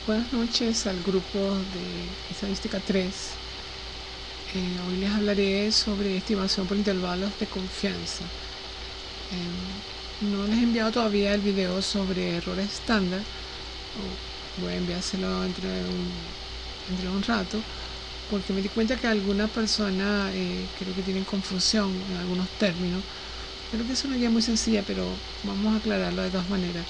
Buenas noches al grupo de Estadística 3. Hoy les hablaré sobre estimación por intervalos de confianza. No les he enviado todavía el video sobre errores estándar. Voy a enviárselo entre un rato, porque me di cuenta que algunas personas creo que tienen confusión en algunos términos. Creo que es una guía muy sencilla, pero vamos a aclararlo de todas maneras.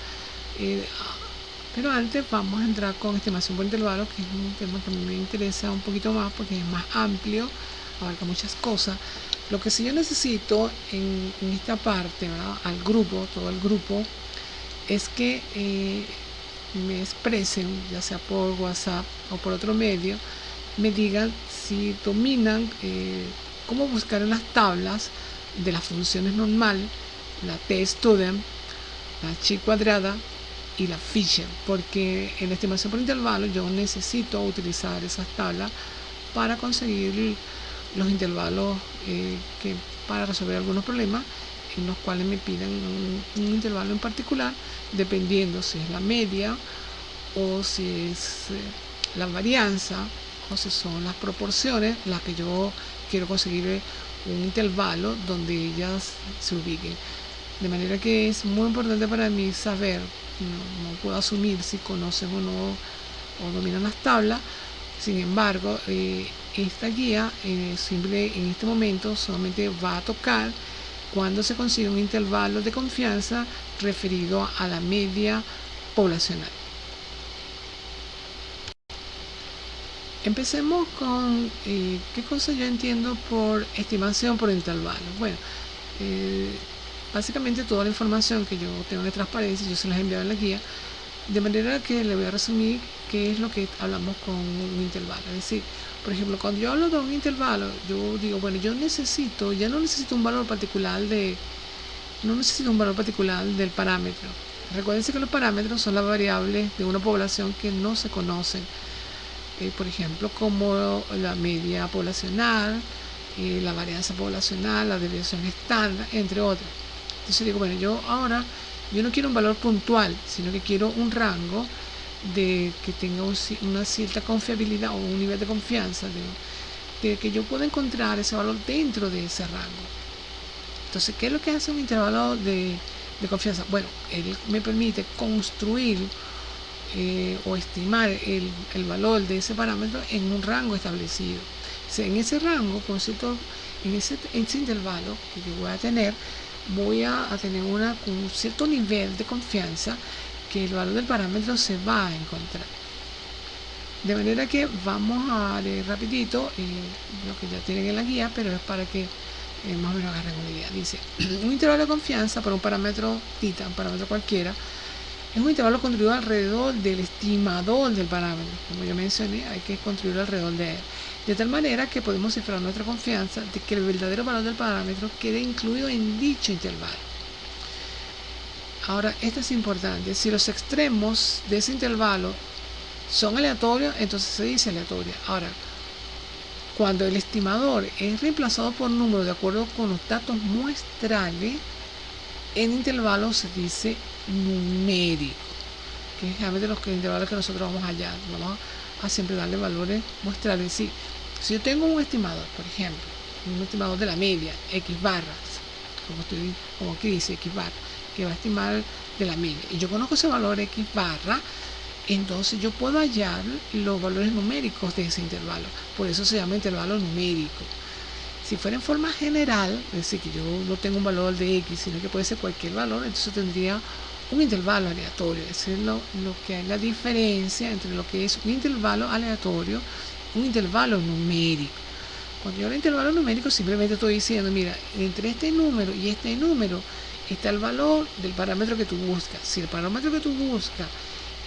Pero antes vamos a entrar con estimación por intervalos, que es un tema que a mí me interesa un poquito más porque es más amplio, abarca muchas cosas. Lo que sí yo necesito en esta parte, ¿verdad? Al grupo, todo el grupo, es que me expresen, ya sea por WhatsApp o por otro medio, me digan si dominan cómo buscar en las tablas de las funciones normal, la t-student, la chi cuadrada y la Fisher, porque en la estimación por intervalos yo necesito utilizar esas tablas para conseguir los intervalos para resolver algunos problemas en los cuales me piden un intervalo en particular, dependiendo si es la media o si es la varianza o si son las proporciones las que yo quiero conseguir un intervalo donde ellas se ubiquen. De manera que es muy importante para mí saber, no puedo asumir si conocen o no o dominan las tablas. Sin embargo, esta guía simple en este momento solamente va a tocar cuando se consigue un intervalo de confianza referido a la media poblacional. Empecemos con qué cosa yo entiendo por estimación por intervalo. Bueno, básicamente toda la información que yo tengo de transparencia yo se las he enviado en la guía, de manera que le voy a resumir qué es lo que hablamos con un intervalo. Es decir, por ejemplo, cuando yo hablo de un intervalo, yo digo, bueno, yo ya no necesito un valor particular del parámetro. Recuérdense que los parámetros son las variables de una población que no se conocen, por ejemplo, como la media poblacional, la varianza poblacional, la desviación estándar, entre otras. Entonces digo, bueno, yo no quiero un valor puntual, sino que quiero un rango de que tenga una cierta confiabilidad o un nivel de confianza, de que yo pueda encontrar ese valor dentro de ese rango. Entonces, ¿qué es lo que hace un intervalo de confianza? Bueno, él me permite construir o estimar el valor de ese parámetro en un rango establecido. O sea, en ese rango, en ese intervalo que yo voy a tener, voy a tener un cierto nivel de confianza que el valor del parámetro se va a encontrar. De manera que vamos a leer rapidito lo que ya tienen en la guía, pero es para que más o menos agarren una idea. Dice, un intervalo de confianza para un parámetro θ, un parámetro cualquiera, es un intervalo construido alrededor del estimador del parámetro. Como yo mencioné, hay que construirlo alrededor de él, de tal manera que podemos cifrar nuestra confianza de que el verdadero valor del parámetro quede incluido en dicho intervalo. Ahora, esto es importante. Si los extremos de ese intervalo son aleatorios, entonces se dice aleatoria. Ahora, cuando el estimador es reemplazado por números de acuerdo con los datos muestrales, en intervalo se dice numérico, que es realmente los intervalos que nosotros vamos a hallar. Vamos a siempre darle valores muestrales. Si yo tengo un estimador, por ejemplo, un estimador de la media, X barras, como aquí dice X barra, que va a estimar de la media, y yo conozco ese valor X barra, entonces yo puedo hallar los valores numéricos de ese intervalo. Por eso se llama intervalo numérico. Si fuera en forma general, es decir, que yo no tengo un valor de X, sino que puede ser cualquier valor, entonces tendría un intervalo aleatorio. Esa es lo que es la diferencia entre lo que es un intervalo aleatorio y un intervalo numérico. Cuando yo hablo de intervalo numérico, simplemente estoy diciendo, mira, entre este número y este número está el valor del parámetro que tú buscas. Si el parámetro que tú buscas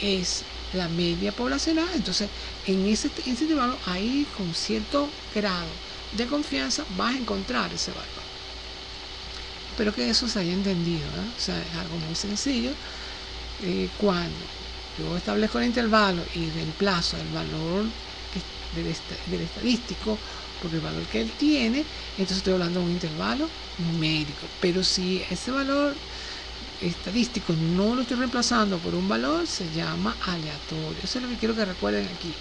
es la media poblacional, entonces en ese intervalo, ahí con cierto grado de confianza vas a encontrar ese valor. Espero que eso se haya entendido, ¿eh? O sea, es algo muy sencillo. Cuando yo establezco el intervalo y reemplazo el valor del estadístico por el valor que él tiene, entonces estoy hablando de un intervalo numérico. Pero si ese valor estadístico no lo estoy reemplazando por un valor, se llama aleatorio. Eso es lo que quiero que recuerden aquí.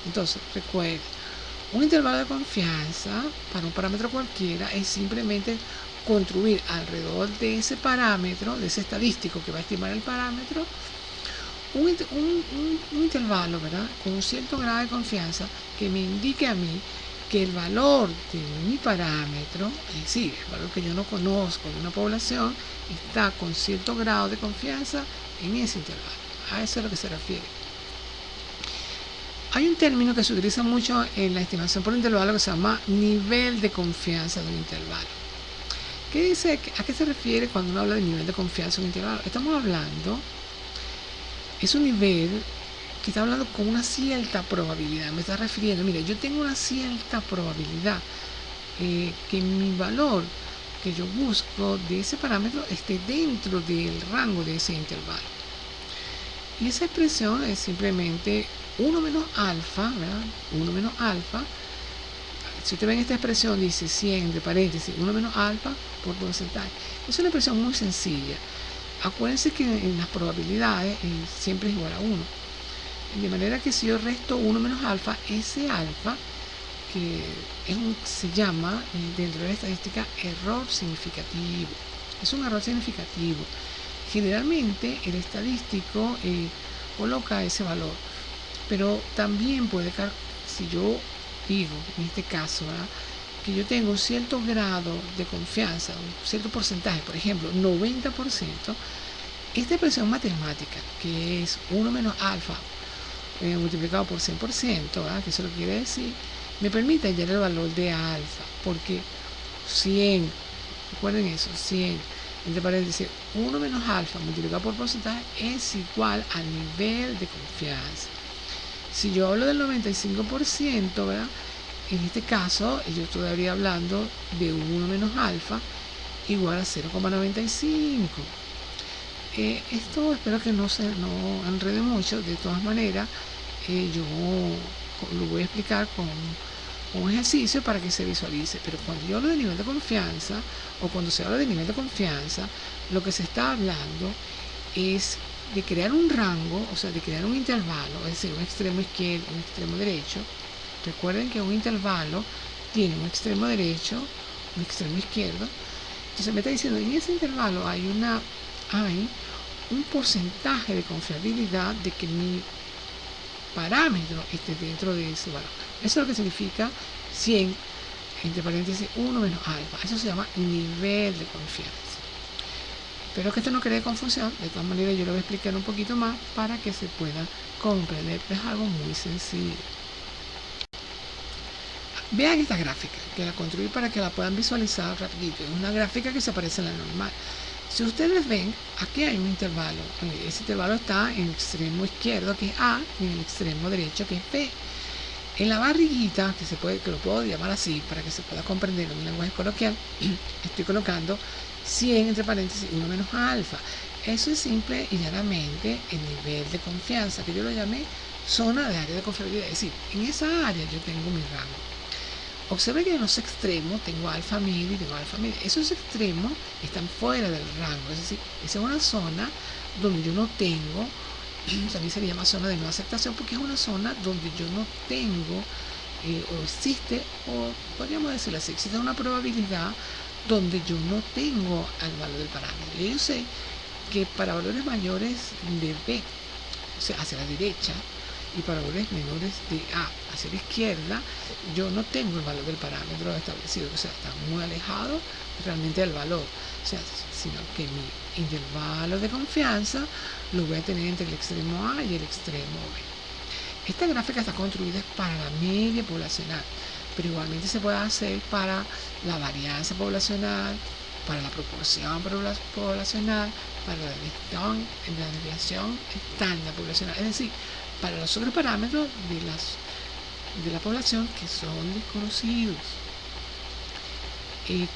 Entonces, recuerden, un intervalo de confianza para un parámetro cualquiera es simplemente construir alrededor de ese parámetro, de ese estadístico que va a estimar el parámetro, un intervalo, ¿verdad? Con un cierto grado de confianza que me indique a mí que el valor de mi parámetro, es decir, el valor que yo no conozco de una población, está con cierto grado de confianza en ese intervalo. A eso es a lo que se refiere. Hay un término que se utiliza mucho en la estimación por intervalo que se llama nivel de confianza de un intervalo. ¿Qué dice? ¿A qué se refiere cuando uno habla de nivel de confianza de un intervalo? Estamos hablando, es un nivel que está hablando con una cierta probabilidad. Me está refiriendo, mire, yo tengo una cierta probabilidad que mi valor que yo busco de ese parámetro esté dentro del rango de ese intervalo. Y esa expresión es simplemente 1 menos alfa, ¿verdad? 1 menos alfa. Si usted ve en esta expresión, dice 100, entre paréntesis, 1 menos alfa por porcentaje. Es una expresión muy sencilla. Acuérdense que en las probabilidades siempre es igual a 1. De manera que si yo resto 1 menos alfa, ese alfa, que se llama dentro de la estadística error significativo. Es un error significativo. Generalmente el estadístico coloca ese valor, pero también puede, si yo digo, en este caso, ¿verdad?, que yo tengo un cierto grado de confianza, un cierto porcentaje, por ejemplo, 90%, esta expresión matemática, que es 1 menos alfa multiplicado por 100%, ¿verdad?, que eso lo quiere decir, me permite hallar el valor de alfa, porque 100, recuerden eso, 100, entre paréntesis, 1 menos alfa multiplicado por porcentaje es igual al nivel de confianza. Si yo hablo del 95%, ¿verdad?, en este caso yo estaría hablando de 1 menos alfa igual a 0,95. Esto espero que no enrede mucho. De todas maneras, yo lo voy a explicar con un ejercicio para que se visualice. Pero cuando yo hablo de nivel de confianza, o cuando se habla de nivel de confianza, lo que se está hablando es de crear un rango, o sea, de crear un intervalo, es decir, un extremo izquierdo, un extremo derecho. Recuerden que un intervalo tiene un extremo derecho, un extremo izquierdo. Entonces me está diciendo, en ese intervalo hay un porcentaje de confiabilidad de que mi parámetro esté dentro de ese valor. Eso es lo que significa 100, entre paréntesis, 1 menos alfa. Eso se llama nivel de confianza. Espero que esto no cree confusión. De todas maneras, yo lo voy a explicar un poquito más para que se pueda comprender. Es algo muy sencillo. Vean esta gráfica, que la construí para que la puedan visualizar rapidito. Es una gráfica que se parece a la normal. Si ustedes ven, aquí hay un intervalo. Ese intervalo está en el extremo izquierdo, que es A, y en el extremo derecho, que es B. En la barriguita, que lo puedo llamar así para que se pueda comprender en un lenguaje coloquial, estoy colocando 100 entre paréntesis 1 menos alfa. Eso es simple y llanamente el nivel de confianza, que yo lo llamé zona de área de confiabilidad. Es decir, en esa área yo tengo mi rango. Observe que en los extremos tengo alfa medio y tengo alfa medio. Esos extremos están fuera del rango, es decir, esa es una zona donde yo no tengo, también se le llama zona de no aceptación, porque es una zona donde yo no tengo, o existe, o podríamos decirlo así, existe una probabilidad donde yo no tengo al valor del parámetro. Y yo sé que para valores mayores de B, o sea, hacia la derecha, y para valores menores de A hacia la izquierda, yo no tengo el valor del parámetro establecido, o sea, está muy alejado realmente del valor, o sea, sino que mi intervalo de confianza lo voy a tener entre el extremo A y el extremo B. Esta gráfica está construida para la media poblacional, pero igualmente se puede hacer para la varianza poblacional, para la proporción poblacional, para la desviación estándar poblacional, es decir, para los otros parámetros de la población que son desconocidos.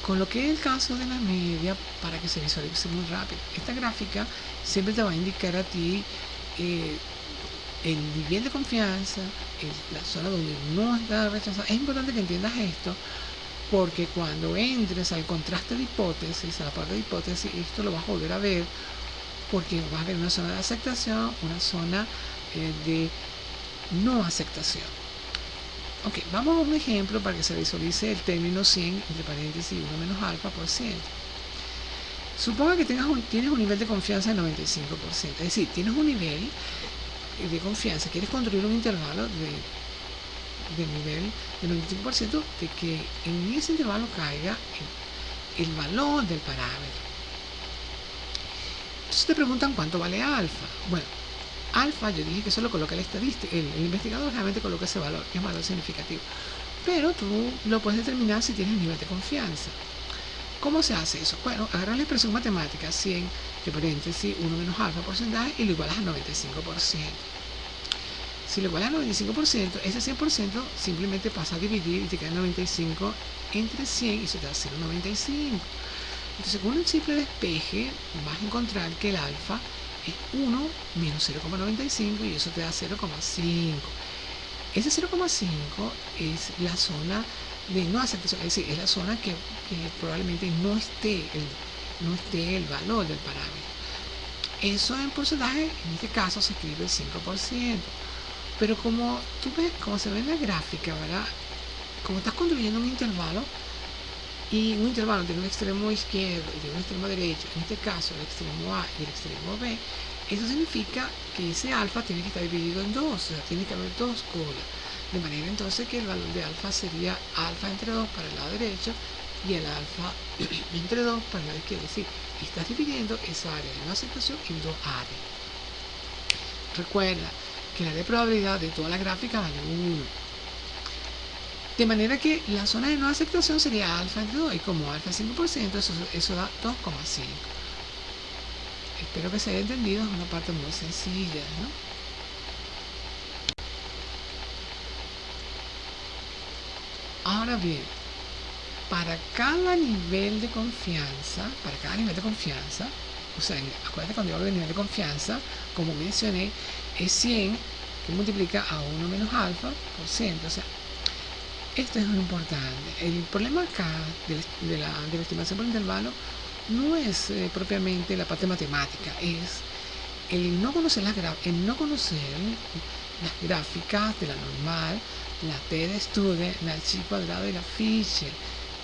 Con lo que es el caso de la media, para que se visualice muy rápido, esta gráfica siempre te va a indicar a ti el nivel de confianza, la zona donde no está rechazada. Es importante que entiendas esto, porque cuando entres al contraste de hipótesis, a la parte de hipótesis, esto lo vas a volver a ver porque va a haber una zona de aceptación, una zona de no aceptación. Ok, vamos a un ejemplo para que se visualice el término 100 entre paréntesis 1 menos alfa por ciento. Suponga que tienes un nivel de confianza del 95%, es decir, tienes un nivel de confianza, quieres construir un intervalo de nivel del 95% de que en ese intervalo caiga el valor del parámetro. Entonces te preguntan cuánto vale alfa. Bueno, alfa, yo dije que eso lo coloca el estadístico, el investigador realmente coloca ese valor, que es valor significativo. Pero tú lo puedes determinar si tienes nivel de confianza. ¿Cómo se hace eso? Bueno, agarras la expresión matemática 100, de paréntesis 1 menos alfa porcentaje, y lo igualas al 95%. Si lo igualas al 95%, ese 100% simplemente pasa a dividir y te queda 95 entre 100 y se te da 0,95. Entonces, con un simple despeje vas a encontrar que el alfa es 1 menos 0,95 y eso te da 0,5. Ese 0,5 es la zona de no aceptación, es decir, es la zona que probablemente no esté el valor del parámetro. Eso en porcentaje, en este caso se escribe el 5%. Pero como tú ves, como se ve en la gráfica, ¿verdad? Como estás construyendo un intervalo, y un intervalo tiene un extremo izquierdo y tiene un extremo derecho, en este caso el extremo A y el extremo B, eso significa que ese alfa tiene que estar dividido en dos, o sea, tiene que haber dos colas. De manera entonces que el valor de alfa sería alfa entre 2 para el lado derecho y el alfa entre 2 para el lado izquierdo. Es decir, estás dividiendo esa área de no aceptación en dos áreas. Recuerda que la área de probabilidad de toda la gráfica vale 1. De manera que la zona de no aceptación sería alfa entre 2 y como alfa es 5%, eso da 2,5. Espero que se haya entendido, es una parte muy sencilla, ¿no? Ahora bien, para cada nivel de confianza, o sea, acuérdate cuando yo hablo de nivel de confianza, como mencioné, es 100 que multiplica a 1 menos alfa por ciento. O sea, esto es muy importante. El problema acá de la estimación por intervalo no es propiamente la parte matemática, es el no conocer las gráficas de la normal, la T de Student, la chi cuadrado y la Fisher.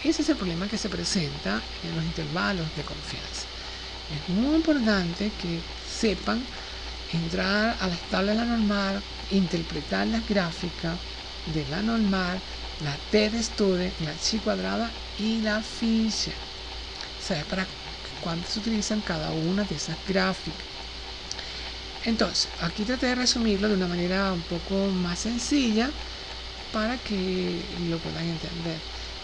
Ese es el problema que se presenta en los intervalos de confianza. Es muy importante que sepan entrar a las tablas de la normal, interpretar las gráficas de la normal, la T de Student, la chi cuadrada y la Fisher. ¿Sabes para cuándo se utilizan cada una de esas gráficas? Entonces, aquí traté de resumirlo de una manera un poco más sencilla para que lo puedan entender.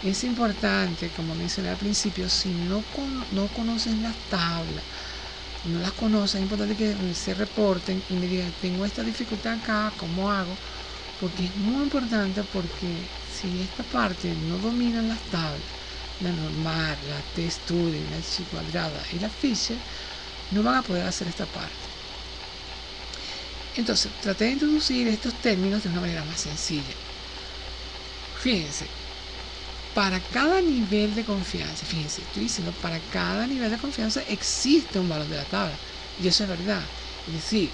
Es importante, como mencioné al principio, si no conocen las tablas, no las conocen, es importante que se reporten y me digan, tengo esta dificultad acá, ¿cómo hago? Porque es muy importante, porque si esta parte no dominan las tablas, la normal, la T-Student, la chi cuadrada y la Fisher, no van a poder hacer esta parte. Entonces, traté de introducir estos términos de una manera más sencilla. Fíjense, para cada nivel de confianza, fíjense, estoy diciendo, para cada nivel de confianza existe un valor de la tabla. Y eso es verdad. Es decir,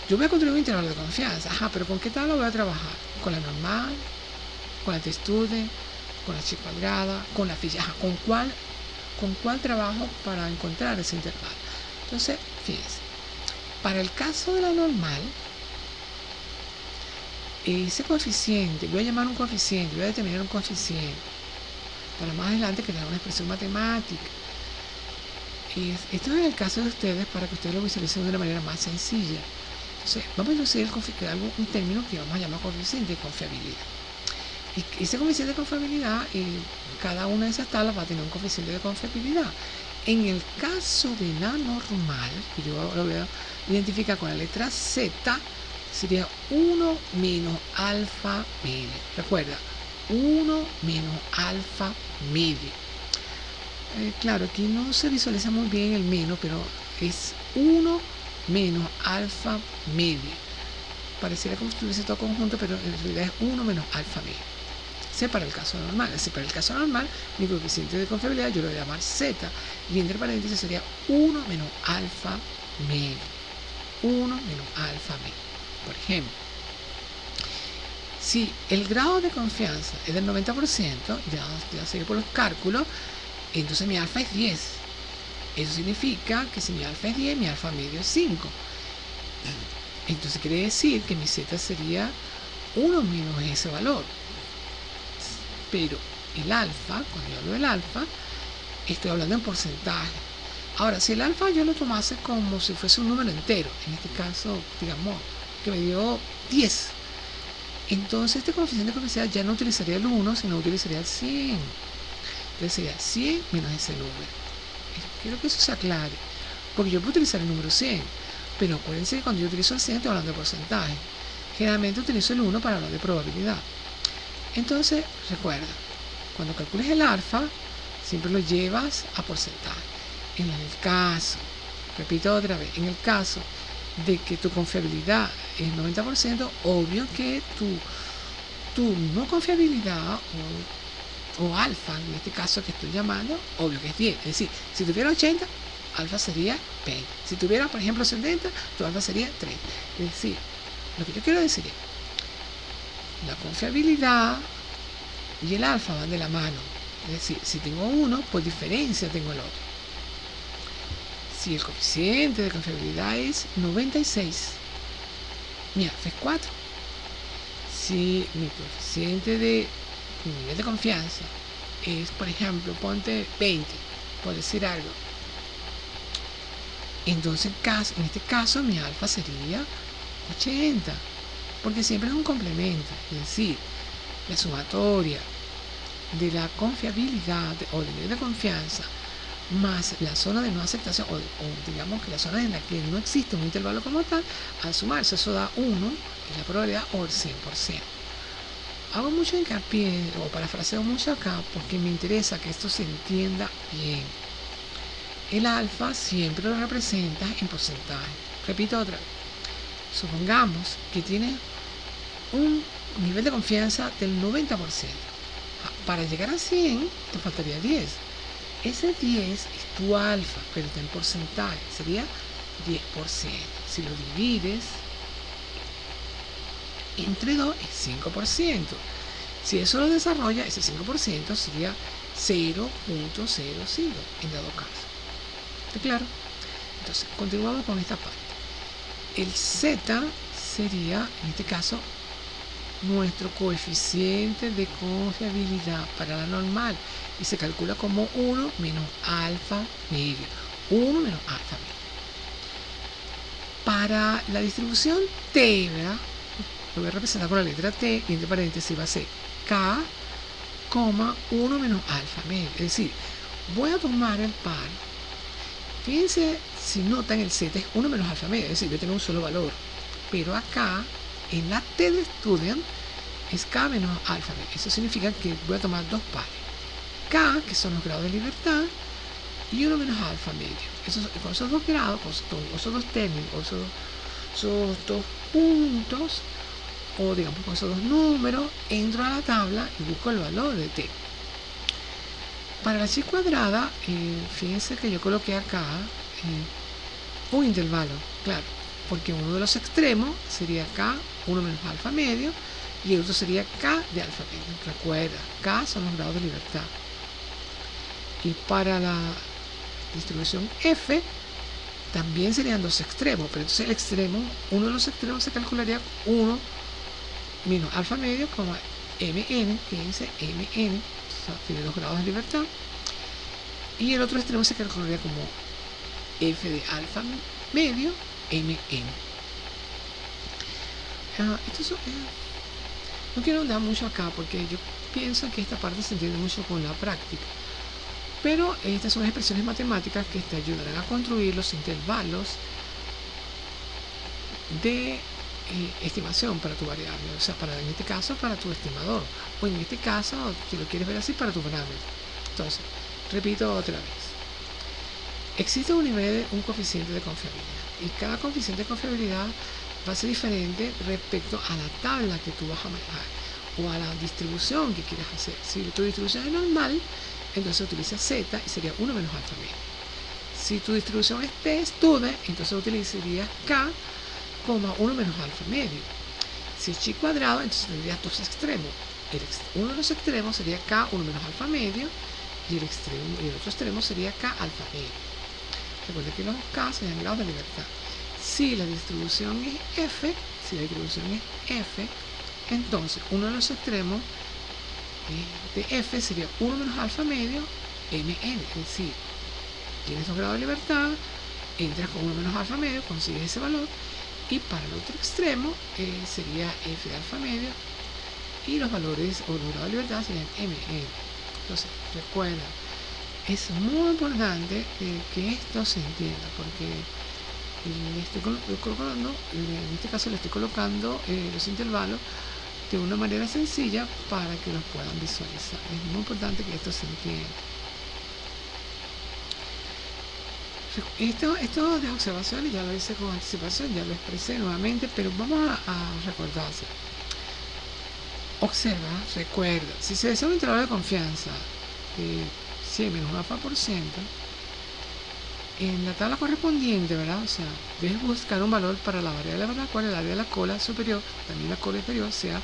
yo voy a construir un intervalo de confianza. Pero ¿con qué tabla voy a trabajar? ¿Con la normal? ¿Con la T-Student? ¿Con la chi cuadrada? ¿Con la Fisher? ¿Con cuál trabajo para encontrar ese intervalo? Entonces, fíjense. Para el caso de la normal, ese coeficiente, voy a llamar un coeficiente, voy a determinar un coeficiente para más adelante crear una expresión matemática. Esto es el caso de ustedes para que ustedes lo visualicen de una manera más sencilla. Entonces, vamos a introducir un término que vamos a llamar coeficiente de confiabilidad. Y ese coeficiente de confiabilidad, cada una de esas tablas va a tener un coeficiente de confiabilidad. En el caso de la normal, que yo lo voy a identificar con la letra Z, sería 1 menos alfa medio. Recuerda, 1 menos alfa medio. Claro, aquí no se visualiza muy bien el menos, pero es 1 menos alfa medio. Pareciera como si estuviese todo conjunto, pero en realidad es 1 menos alfa medio. C para el caso normal. Es decir, para el caso normal, mi coeficiente de confiabilidad yo lo voy a llamar Z, y entre paréntesis sería 1 menos alfa medio. 1 menos alfa medio. Por ejemplo, si el grado de confianza es del 90%, ya sé por los cálculos, entonces mi alfa es 10. Eso significa que si mi alfa es 10, mi alfa medio es 5. Entonces quiere decir que mi Z sería 1 menos ese valor. Pero el alfa, cuando yo hablo del alfa, estoy hablando en porcentaje. Ahora, si el alfa yo lo tomase como si fuese un número entero, en este caso, digamos, que me dio 10, entonces este coeficiente de confiabilidad ya no utilizaría el 1, sino utilizaría el 100. Entonces sería 100 menos ese número. Quiero que eso se aclare, porque yo puedo utilizar el número 100, pero acuérdense que cuando yo utilizo el 100 estoy hablando de porcentaje. Generalmente utilizo el 1 para hablar de probabilidad. Entonces, recuerda, cuando calcules el alfa, siempre lo llevas a porcentaje. En el caso, repito otra vez, en el caso de que tu confiabilidad es 90%, obvio que tu no confiabilidad o alfa, en este caso que estoy llamando, obvio que es 10. Es decir, si tuviera 80, alfa sería 20. Si tuviera, por ejemplo, 70, tu alfa sería 30. Es decir, lo que yo quiero decir es, la confiabilidad y el alfa van de la mano. Es decir, si tengo uno, por diferencia tengo el otro. Si el coeficiente de confiabilidad es 96, mi alfa es 4. Si mi coeficiente de mi nivel de confianza es, por ejemplo, ponte 20, por decir algo, entonces en este caso mi alfa sería 80, porque siempre es un complemento. Es decir, la sumatoria de la confiabilidad o del nivel de confianza más la zona de no aceptación, o digamos que la zona en la que no existe un intervalo como tal, al sumarse eso da 1, que es la probabilidad, o el 100%. Hago mucho hincapié, o parafraseo mucho acá, porque me interesa que esto se entienda bien. El alfa siempre lo representa en porcentaje. Repito otra vez. Supongamos que tienes un nivel de confianza del 90%. Para llegar a 100, te faltaría 10. Ese 10 es tu alfa, pero está en porcentaje. Sería 10%. Si lo divides entre 2 es 5%. Si eso lo desarrolla, ese 5% sería 0.05 en dado caso. ¿Está claro? Entonces, continuamos con esta parte. El Z sería, en este caso, nuestro coeficiente de confiabilidad para la normal, y se calcula como 1 menos alfa medio. 1 menos alfa medio. Para la distribución T, ¿verdad? Lo voy a representar con la letra T, y entre paréntesis va a ser K, 1 menos alfa medio. Es decir, voy a tomar el par. Fíjense, si notan, el Z es 1 menos alfa medio, es decir, yo tengo un solo valor. Pero acá, en la T de Student, es K menos alfa medio. Eso significa que voy a tomar dos pares. K, que son los grados de libertad, y 1 menos alfa medio. Con esos dos grados, con esos dos términos, con esos dos puntos, o digamos con esos dos números, entro a la tabla y busco el valor de T. Para la chi cuadrada, fíjense que yo coloqué acá un intervalo, claro, porque uno de los extremos sería K, 1 menos alfa medio, y el otro sería K de alfa medio. Recuerda, K son los grados de libertad. Y para la distribución F, también serían dos extremos, pero entonces el extremo, uno de los extremos se calcularía 1 menos alfa medio, como mn, fíjense, mn, o sea, tiene los grados de libertad, y el otro extremo se calcularía como f de alfa medio, mn. No quiero andar mucho acá, porque yo pienso que esta parte se entiende mucho con la práctica, pero estas son expresiones matemáticas que te ayudarán a construir los intervalos de estimación para tu variable, o sea, en este caso para tu estimador, o en este caso, si lo quieres ver así, para tu parámetro. Entonces, repito otra vez, existe un coeficiente de confiabilidad, y cada coeficiente de confiabilidad va a ser diferente respecto a la tabla que tú vas a manejar. o a la distribución que quieras hacer. Si tu distribución es normal, entonces utiliza Z y sería 1 menos alfa medio. Si tu distribución es t-student, entonces utilizarías K, 1 menos alfa medio. Si es chi cuadrado, entonces tendrías dos extremos. Uno de los extremos sería K, 1 menos alfa medio, y el otro extremo sería K alfa medio. Recuerda que los K serían grados de libertad. Si la distribución es F, entonces uno de los extremos de F sería 1 menos alfa medio Mn, es decir, tienes 2 grados de libertad, entras con 1 menos alfa medio, consigues ese valor, y para el otro extremo sería F de alfa medio, y los valores o los grados de libertad serían Mn. Entonces, recuerda, es muy importante que esto se entienda, porque en este caso le estoy colocando los intervalos de una manera sencilla para que los puedan visualizar. Es muy importante que esto se entienda. Esto de observaciones ya lo hice con anticipación, ya lo expresé nuevamente, pero vamos a recordarse. Observa, recuerda, si se desea un intervalo de confianza de 100 menos un alfa por ciento, en la tabla correspondiente, ¿verdad? O sea, debes buscar un valor para la variable para la cual el área de la cola superior, también la cola inferior, sea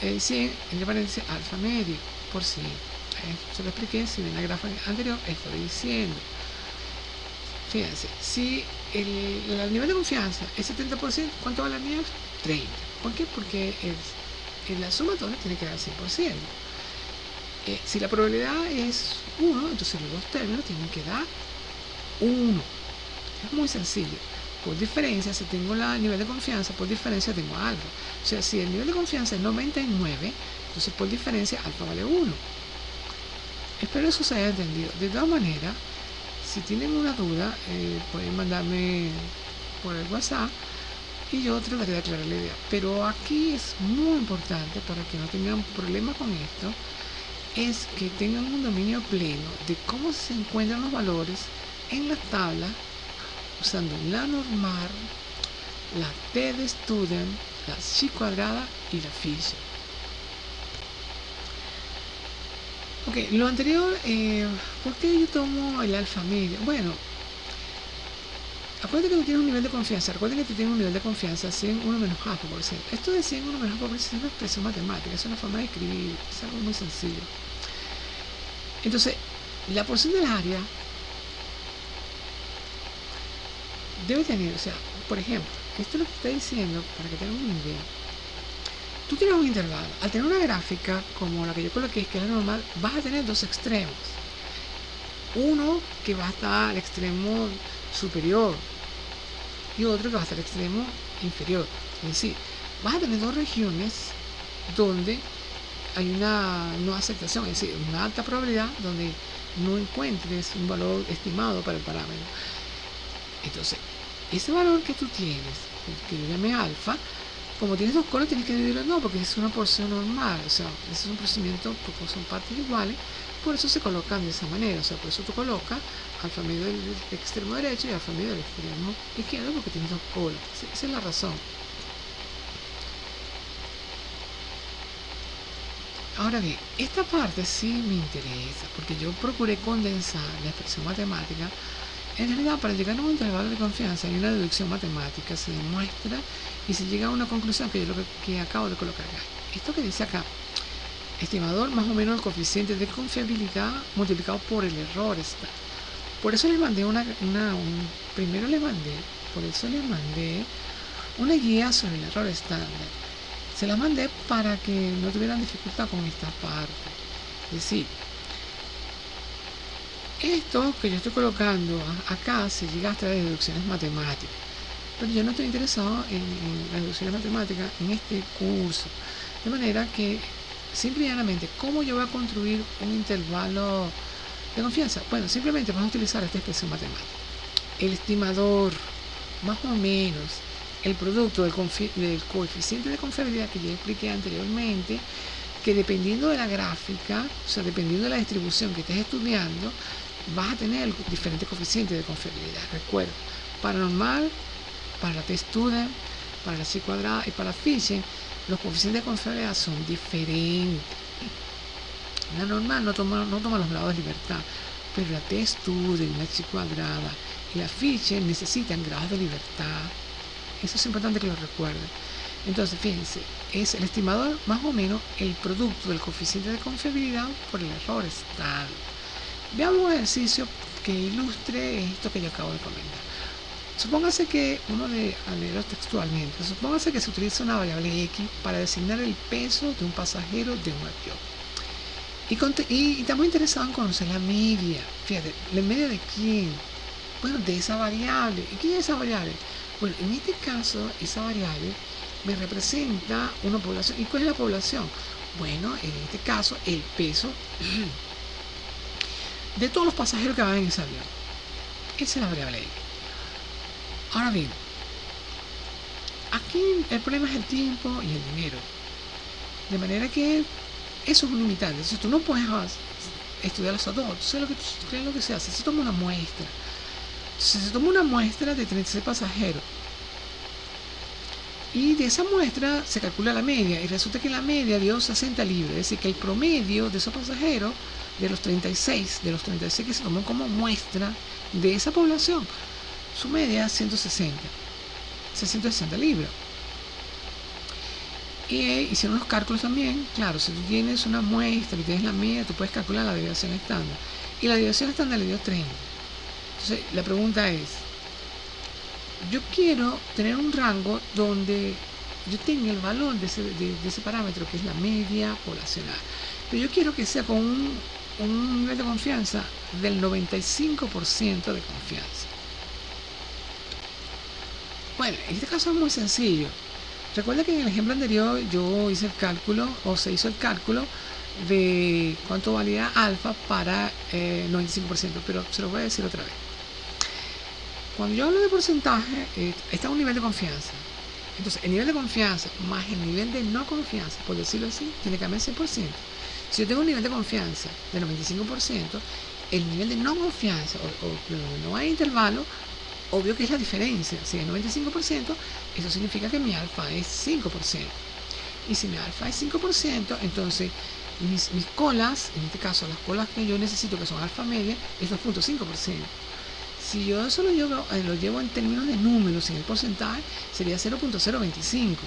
100, entre paréntesis, alfa medio por 100. Se lo expliqué, si ven la gráfica anterior, estoy diciendo. Fíjense, si el nivel de confianza es 70%, ¿cuánto vale la mía? 30. ¿Por qué? Porque en la sumatoria tiene que dar 100%. Si la probabilidad es 1, entonces los dos términos tienen que dar 1. Es muy sencillo. Por diferencia, si tengo el nivel de confianza, por diferencia tengo alfa. O sea, si el nivel de confianza es 99, entonces por diferencia alfa vale 1. Espero eso se haya entendido. De todas maneras, si tienen una duda, pueden mandarme por el WhatsApp y yo trataré de aclarar la idea. Pero aquí es muy importante, para que no tengan problemas con esto, es que tengan un dominio pleno de cómo se encuentran los valores en las tablas, usando la normal, la T de student, la chi cuadrada y la Fisher. Ok, lo anterior, ¿por qué yo tomo el alfa medio? Bueno, acuérdate que tú tienes un nivel de confianza, recuerda que tú tienes un nivel de confianza 100, 1 menos alfa por ciento. Esto de 100, 1 menos alfa por ciento es una expresión matemática, es una forma de escribir, es algo muy sencillo. Entonces, la porción del área debe tener, o sea, por ejemplo, esto es lo que está diciendo, para que tengan una idea. Tú tienes un intervalo. Al tener una gráfica como la que yo coloqué, que es la normal, vas a tener dos extremos. Uno que va a estar al extremo superior y otro que va a estar al extremo inferior. Es decir, vas a tener dos regiones donde hay una no aceptación, es decir, una alta probabilidad donde no encuentres un valor estimado para el parámetro. Entonces, ese valor que tú tienes, que yo llamé alfa, como tienes dos colas, tienes que dividirlo en dos, porque es una porción normal, o sea, es un procedimiento, porque son partes iguales, por eso se colocan de esa manera, o sea, por eso tú colocas alfa medio del extremo derecho y alfa medio del extremo izquierdo, porque tienes dos colas. Esa es la razón. Ahora bien, esta parte sí me interesa, porque yo procuré condensar la expresión matemática. En realidad, para llegar a un intervalo de confianza hay una deducción matemática, se demuestra y se llega a una conclusión que yo lo que acabo de colocar acá. Esto que dice acá, estimador más o menos el coeficiente de confiabilidad multiplicado por el error está. Por eso les mandé por eso les mandé una guía sobre el error estándar. Se la mandé para que no tuvieran dificultad con esta parte. Es decir, esto que yo estoy colocando acá se llega a través de deducciones matemáticas, pero yo no estoy interesado en las deducciones matemáticas en este curso, de manera que simple y llanamente, ¿cómo yo voy a construir un intervalo de confianza? Bueno, simplemente vamos a utilizar esta expresión matemática. El estimador, más o menos, el producto del coeficiente de confiabilidad que ya expliqué anteriormente, que dependiendo de la gráfica, o sea, dependiendo de la distribución que estés estudiando, vas a tener diferentes coeficientes de confiabilidad. Recuerda, para normal, para la t-student, para la chi cuadrada y para la Fisher, los coeficientes de confiabilidad son diferentes. La normal no toma los grados de libertad, pero la T-Student, la Chi cuadrada y la Fisher necesitan grados de libertad. Eso es importante que lo recuerden. Entonces, fíjense, es el estimador más o menos el producto del coeficiente de confiabilidad por el error estándar. Veamos un ejercicio que ilustre esto que yo acabo de comentar. Supóngase que, a leerlo textualmente, supóngase que se utiliza una variable X para designar el peso de un pasajero de un avión. Y estamos interesados en conocer la media. Fíjate, ¿la media de quién? Bueno, de esa variable. ¿Y quién es esa variable? Bueno, en este caso, esa variable me representa una población. ¿Y cuál es la población? Bueno, en este caso, el peso de todos los pasajeros que van en ese avión. Esa es la variable X. Ahora bien, aquí el problema es el tiempo y el dinero. De manera que eso es un limitante. Entonces tú no puedes estudiar los dos. Entonces ¿qué es lo que se hace? Se toma una muestra. Entonces se toma una muestra de 36 pasajeros. Y de esa muestra se calcula la media. Y resulta que la media dio 60 libras. Es decir, que el promedio de esos pasajeros, de los 36 que se tomó como muestra de esa población, su media es 660 libras. Y hicieron unos cálculos también. Claro, si tú tienes una muestra y tienes la media, tú puedes calcular la desviación estándar. Y la desviación estándar le dio 30. Entonces, la pregunta es, yo quiero tener un rango donde yo tenga el valor de ese parámetro, que es la media poblacional. Pero yo quiero que sea con un nivel de confianza del 95% de confianza. Bueno, en este caso es muy sencillo. Recuerda que en el ejemplo anterior yo hice el cálculo, o se hizo el cálculo de cuánto valía alfa para 95%, pero se lo voy a decir otra vez. Cuando yo hablo de porcentaje, está un nivel de confianza. Entonces, el nivel de confianza más el nivel de no confianza, por decirlo así, tiene que cambiar 100%. Si yo tengo un nivel de confianza de 95%, el nivel de no confianza, o no hay intervalo, obvio que es la diferencia. Si es 95%, eso significa que mi alfa es 5%. Y si mi alfa es 5%, entonces mis colas, en este caso las colas que yo necesito, que son alfa media, es 2.5%. Si yo eso lo llevo en términos de números, en el porcentaje, sería 0.025.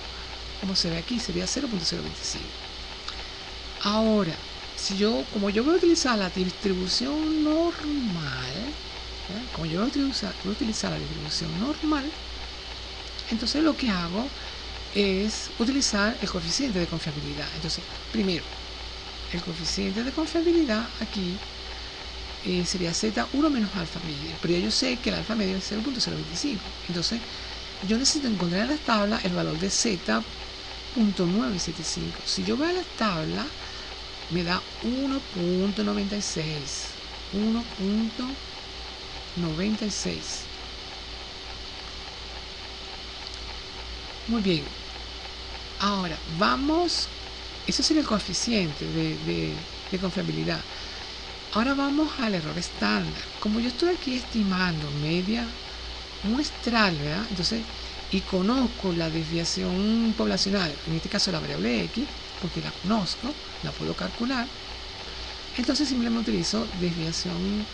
Como se ve aquí, sería 0.025. Ahora, como yo voy a utilizar la distribución normal, como yo voy a utilizar la distribución normal, entonces lo que hago es utilizar el coeficiente de confiabilidad. Entonces, primero, el coeficiente de confiabilidad aquí sería Z1 menos alfa media, pero yo sé que el alfa medio es 0.025. Entonces, yo necesito encontrar en la tabla el valor de Z.975. Si yo voy a la tabla, me da 1.96. 1.96. Muy bien. Ahora, vamos. Eso sería el coeficiente de confiabilidad. Ahora vamos al error estándar. Como yo estoy aquí estimando media muestral, ¿verdad? Entonces, y conozco la desviación poblacional, en este caso la variable X, porque la conozco, la puedo calcular, entonces simplemente utilizo desviación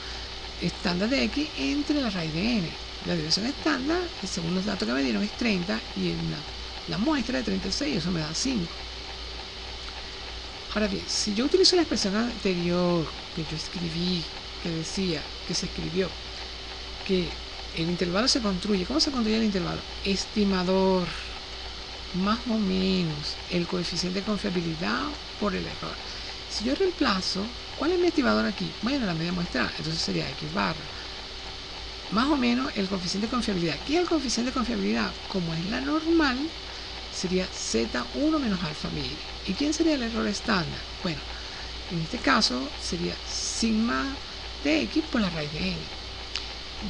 estándar de X entre la raíz de n. La desviación estándar, según los datos que me dieron, es 30 y en la muestra de 36, eso me da 5. Ahora bien, si yo utilizo la expresión anterior que yo escribí, que se escribió, que el intervalo se construye. ¿Cómo se construye el intervalo? Estimador, más o menos, el coeficiente de confiabilidad por el error. Si yo reemplazo, ¿cuál es mi estimador aquí? Bueno, la media muestral, entonces sería X barra. Más o menos el coeficiente de confiabilidad. Aquí el coeficiente de confiabilidad, como es la normal, sería Z1 menos alfa media. ¿Y quién sería el error estándar? Bueno, en este caso sería sigma de X por la raíz de n.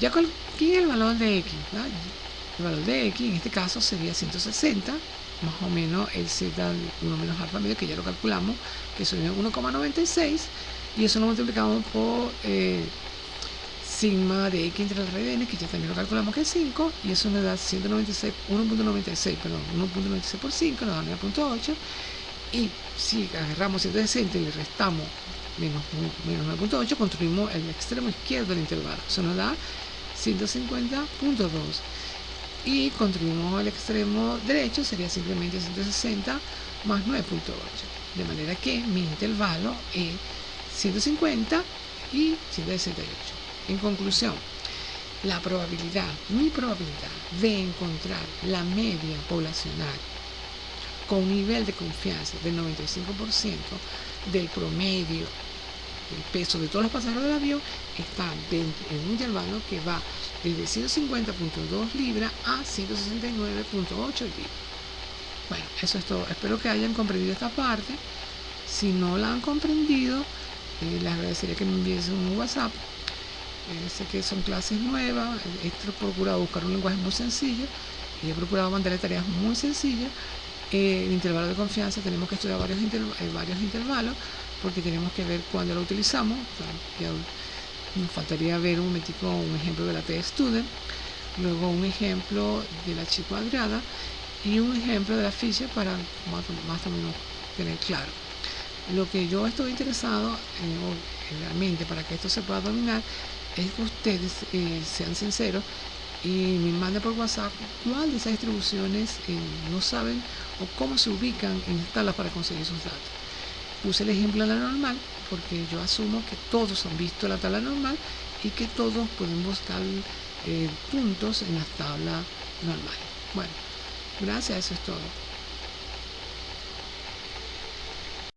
Ya ¿quién es el valor de X? ¿Verdad? El valor de X en este caso sería 160, más o menos el Z1 menos alfa medio, que ya lo calculamos, que sería 1,96, y eso lo multiplicamos por sigma de x entre el rn, que ya también lo calculamos que es 5, y eso nos da 1.96, perdón, 1.96 por 5, nos da 9.8, y si agarramos 160 y le restamos menos 9.8, construimos el extremo izquierdo del intervalo, eso nos da 150.2, y construimos el extremo derecho, sería simplemente 160 más 9.8, de manera que mi intervalo es 150 y 168. En conclusión, mi probabilidad de encontrar la media poblacional con un nivel de confianza del 95% del promedio del peso de todos los pasajeros del avión está en un intervalo que va desde 150.2 libras a 169.8 libras. Bueno, eso es todo. Espero que hayan comprendido esta parte. Si no la han comprendido, les agradecería que me envíen un WhatsApp. Sé que son clases nuevas, he procurado buscar un lenguaje muy sencillo y he procurado mandarle tareas muy sencillas. El intervalo de confianza tenemos que estudiar varios intervalos porque tenemos que ver cuándo lo utilizamos. Nos faltaría ver un momentico un ejemplo de la T-Student, luego un ejemplo de la chi cuadrada y un ejemplo de la ficha para más o menos tener claro. Lo que yo estoy interesado realmente para que esto se pueda dominar es que ustedes sean sinceros y me manden por WhatsApp cuál de esas distribuciones no saben o cómo se ubican en las tablas para conseguir sus datos. Puse el ejemplo de la normal porque yo asumo que todos han visto la tabla normal y que todos pueden buscar puntos en las tablas normales. Bueno, gracias, eso es todo.